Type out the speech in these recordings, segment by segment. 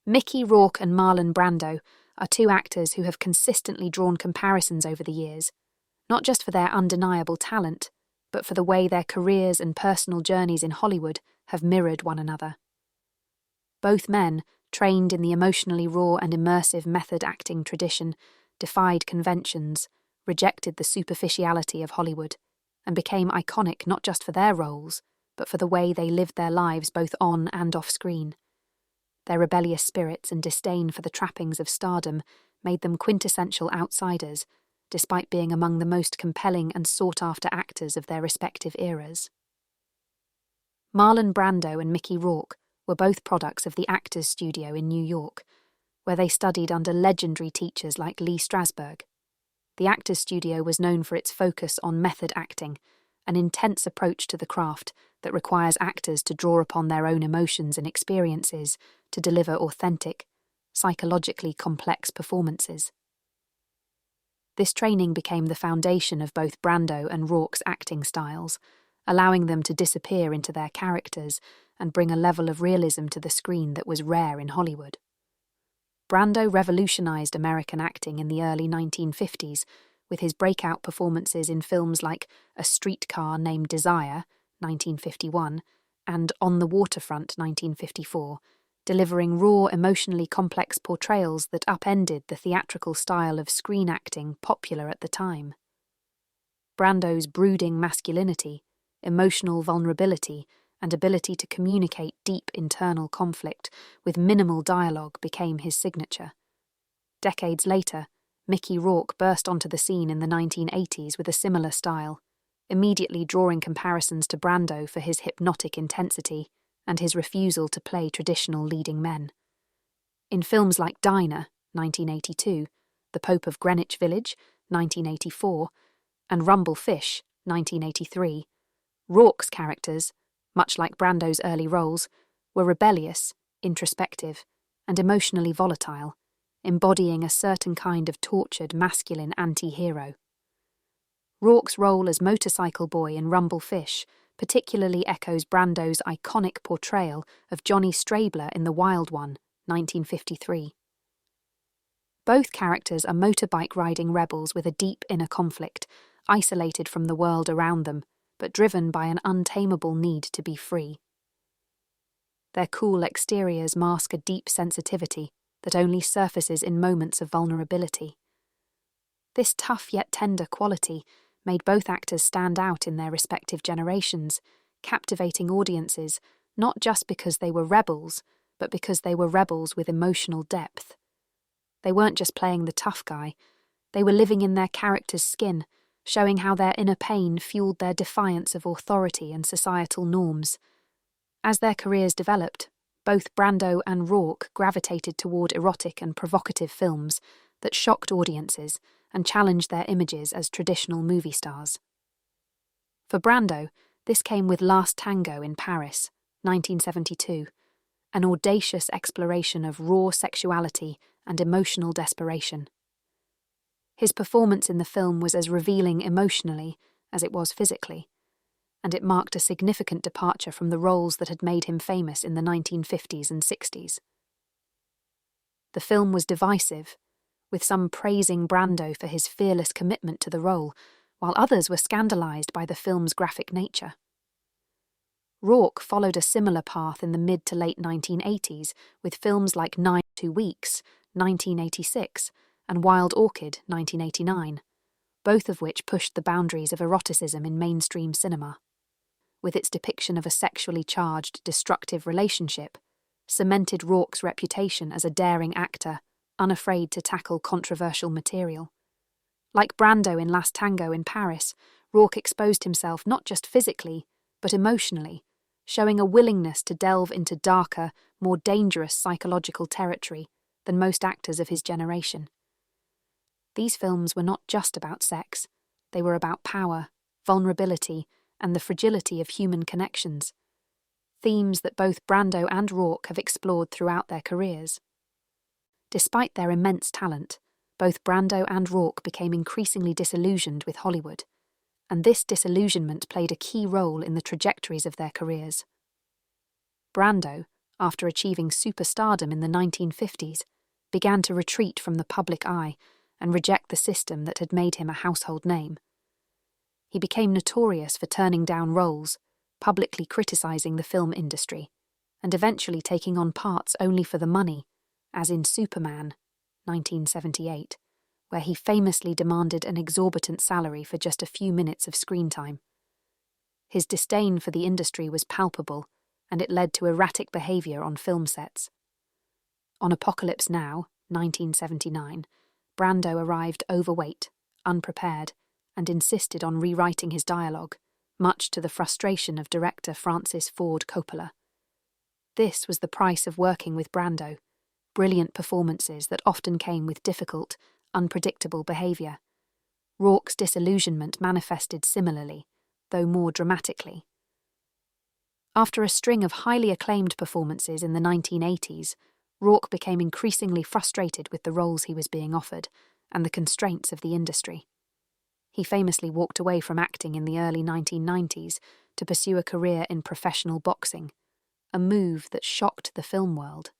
Mickey Rourke and Marlon Brando are two actors who have consistently drawn comparisons over the years, not just for their undeniable talent, but for the way their careers and personal journeys in Hollywood have mirrored one another. Both men, trained in the emotionally raw and immersive method acting tradition, defied conventions, rejected the superficiality of Hollywood, and became iconic not just for their roles, but for the way they lived their lives both on and off screen. Their rebellious spirits and disdain for the trappings of stardom made them quintessential outsiders, despite being among the most compelling and sought-after actors of their respective eras. Marlon Brando and Mickey Rourke were both products of the Actors Studio in New York, where they studied under legendary teachers like Lee Strasberg. The Actors Studio was known for its focus on method acting, an intense approach to the craft that requires actors to draw upon their own emotions and experiences to deliver authentic, psychologically complex performances. This training became the foundation of both Brando and Rourke's acting styles, allowing them to disappear into their characters and bring a level of realism to the screen that was rare in Hollywood. Brando revolutionized American acting in the early 1950s with his breakout performances in films like A Streetcar Named Desire, 1951, and On the Waterfront, 1954, delivering raw, emotionally complex portrayals that upended the theatrical style of screen acting popular at the time. Brando's brooding masculinity, emotional vulnerability, and ability to communicate deep internal conflict with minimal dialogue became his signature. Decades later, Mickey Rourke burst onto the scene in the 1980s with a similar style, immediately drawing comparisons to Brando for his hypnotic intensity and his refusal to play traditional leading men. In films like Dinah, 1982, The Pope of Greenwich Village, 1984, and Rumble Fish, 1983, Rourke's characters, much like Brando's early roles, were rebellious, introspective, and emotionally volatile, embodying a certain kind of tortured masculine anti-hero. Rourke's role as motorcycle boy in Rumble Fish particularly echoes Brando's iconic portrayal of Johnny Strabler in The Wild One, 1953. Both characters are motorbike-riding rebels with a deep inner conflict, isolated from the world around them, but driven by an untamable need to be free. Their cool exteriors mask a deep sensitivity that only surfaces in moments of vulnerability. This tough yet tender quality made both actors stand out in their respective generations, captivating audiences not just because they were rebels, but because they were rebels with emotional depth. They weren't just playing the tough guy, they were living in their character's skin, showing how their inner pain fueled their defiance of authority and societal norms. As their careers developed, both Brando and Rourke gravitated toward erotic and provocative films that shocked audiences and challenged their images as traditional movie stars. For Brando, this came with Last Tango in Paris, 1972, an audacious exploration of raw sexuality and emotional desperation. His performance in the film was as revealing emotionally as it was physically, and it marked a significant departure from the roles that had made him famous in the 1950s and 60s. The film was divisive, with some praising Brando for his fearless commitment to the role, while others were scandalized by the film's graphic nature. Rourke followed a similar path in the mid to late 1980s with films like 2 Weeks, 1986, and Wild Orchid, 1989, both of which pushed the boundaries of eroticism in mainstream cinema. With its depiction of a sexually charged, destructive relationship, cemented Rourke's reputation as a daring actor, unafraid to tackle controversial material. Like Brando in Last Tango in Paris, Rourke exposed himself not just physically, but emotionally, showing a willingness to delve into darker, more dangerous psychological territory than most actors of his generation. These films were not just about sex, they were about power, vulnerability, and the fragility of human connections, themes that both Brando and Rourke have explored throughout their careers. Despite their immense talent, both Brando and Rourke became increasingly disillusioned with Hollywood, and this disillusionment played a key role in the trajectories of their careers. Brando, after achieving superstardom in the 1950s, began to retreat from the public eye and reject the system that had made him a household name. He became notorious for turning down roles, publicly criticizing the film industry, and eventually taking on parts only for the money, as in Superman, 1978, where he famously demanded an exorbitant salary for just a few minutes of screen time. His disdain for the industry was palpable, and it led to erratic behavior on film sets. On Apocalypse Now, 1979, Brando arrived overweight, unprepared, and insisted on rewriting his dialogue, much to the frustration of director Francis Ford Coppola. This was the price of working with Brando, brilliant performances that often came with difficult, unpredictable behavior. Rourke's disillusionment manifested similarly, though more dramatically. After a string of highly acclaimed performances in the 1980s, Rourke became increasingly frustrated with the roles he was being offered and the constraints of the industry. He famously walked away from acting in the early 1990s to pursue a career in professional boxing, a move that shocked the film world.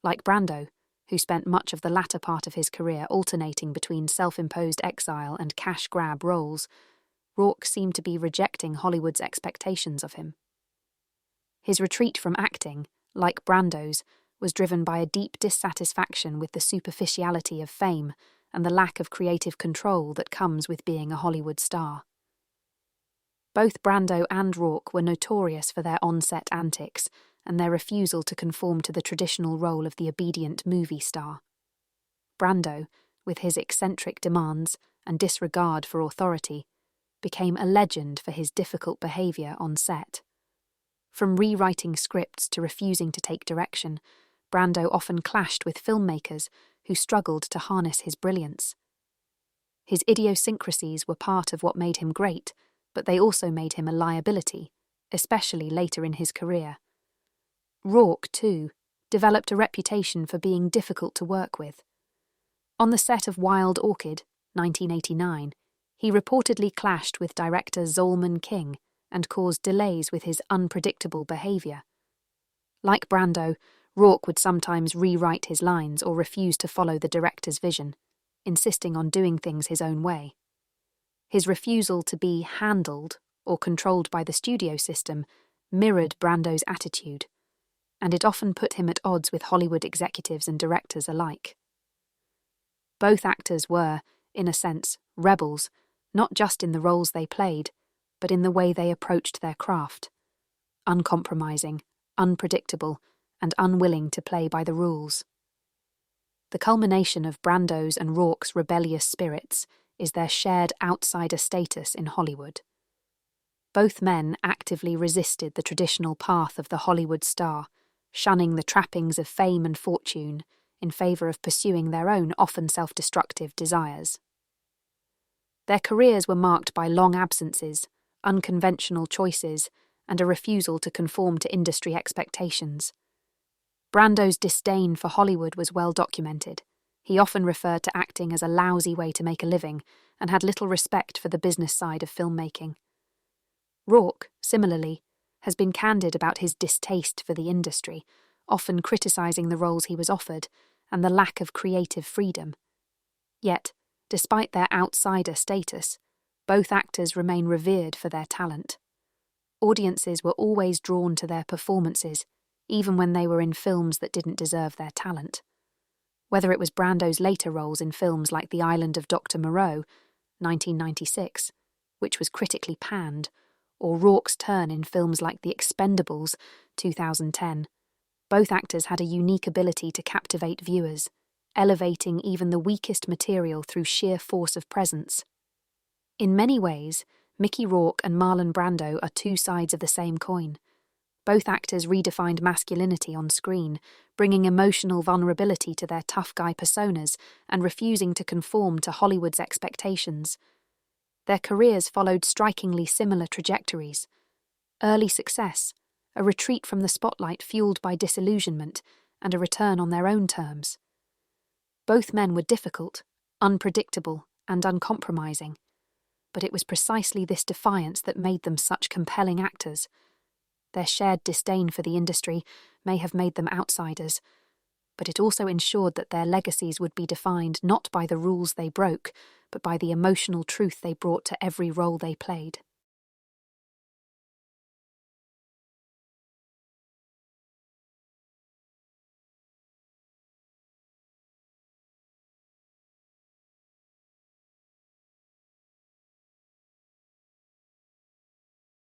Like Brando, who spent much of the latter part of his career alternating between self-imposed exile and cash-grab roles, Rourke seemed to be rejecting Hollywood's expectations of him. His retreat from acting, like Brando's, was driven by a deep dissatisfaction with the superficiality of fame and the lack of creative control that comes with being a Hollywood star. Both Brando and Rourke were notorious for their on-set antics and their refusal to conform to the traditional role of the obedient movie star. Brando, with his eccentric demands and disregard for authority, became a legend for his difficult behavior on set. From rewriting scripts to refusing to take direction, Brando often clashed with filmmakers who struggled to harness his brilliance. His idiosyncrasies were part of what made him great, but they also made him a liability, especially later in his career. Rourke, too, developed a reputation for being difficult to work with. On the set of Wild Orchid, 1989, he reportedly clashed with director Zolman King and caused delays with his unpredictable behavior. Like Brando, Rourke would sometimes rewrite his lines or refuse to follow the director's vision, insisting on doing things his own way. His refusal to be handled or controlled by the studio system mirrored Brando's attitude, and it often put him at odds with Hollywood executives and directors alike. Both actors were, in a sense, rebels, not just in the roles they played, but in the way they approached their craft. Uncompromising, unpredictable, and unwilling to play by the rules. The culmination of Brando's and Rourke's rebellious spirits is their shared outsider status in Hollywood. Both men actively resisted the traditional path of the Hollywood star, shunning the trappings of fame and fortune in favor of pursuing their own often self-destructive desires. Their careers were marked by long absences, unconventional choices, and a refusal to conform to industry expectations. Brando's disdain for Hollywood was well documented. He often referred to acting as a lousy way to make a living and had little respect for the business side of filmmaking. Rourke, similarly, has been candid about his distaste for the industry, often criticizing the roles he was offered and the lack of creative freedom. Yet, despite their outsider status, both actors remain revered for their talent. Audiences were always drawn to their performances, even when they were in films that didn't deserve their talent. Whether it was Brando's later roles in films like The Island of Dr. Moreau, 1996, which was critically panned, or Rourke's turn in films like The Expendables, 2010, both actors had a unique ability to captivate viewers, elevating even the weakest material through sheer force of presence. In many ways, Mickey Rourke and Marlon Brando are two sides of the same coin. Both actors redefined masculinity on screen, bringing emotional vulnerability to their tough guy personas and refusing to conform to Hollywood's expectations. Their careers followed strikingly similar trajectories. Early success, a retreat from the spotlight fueled by disillusionment, and a return on their own terms. Both men were difficult, unpredictable, and uncompromising, but it was precisely this defiance that made them such compelling actors. Their shared disdain for the industry may have made them outsiders, but it also ensured that their legacies would be defined not by the rules they broke, but by the emotional truth they brought to every role they played.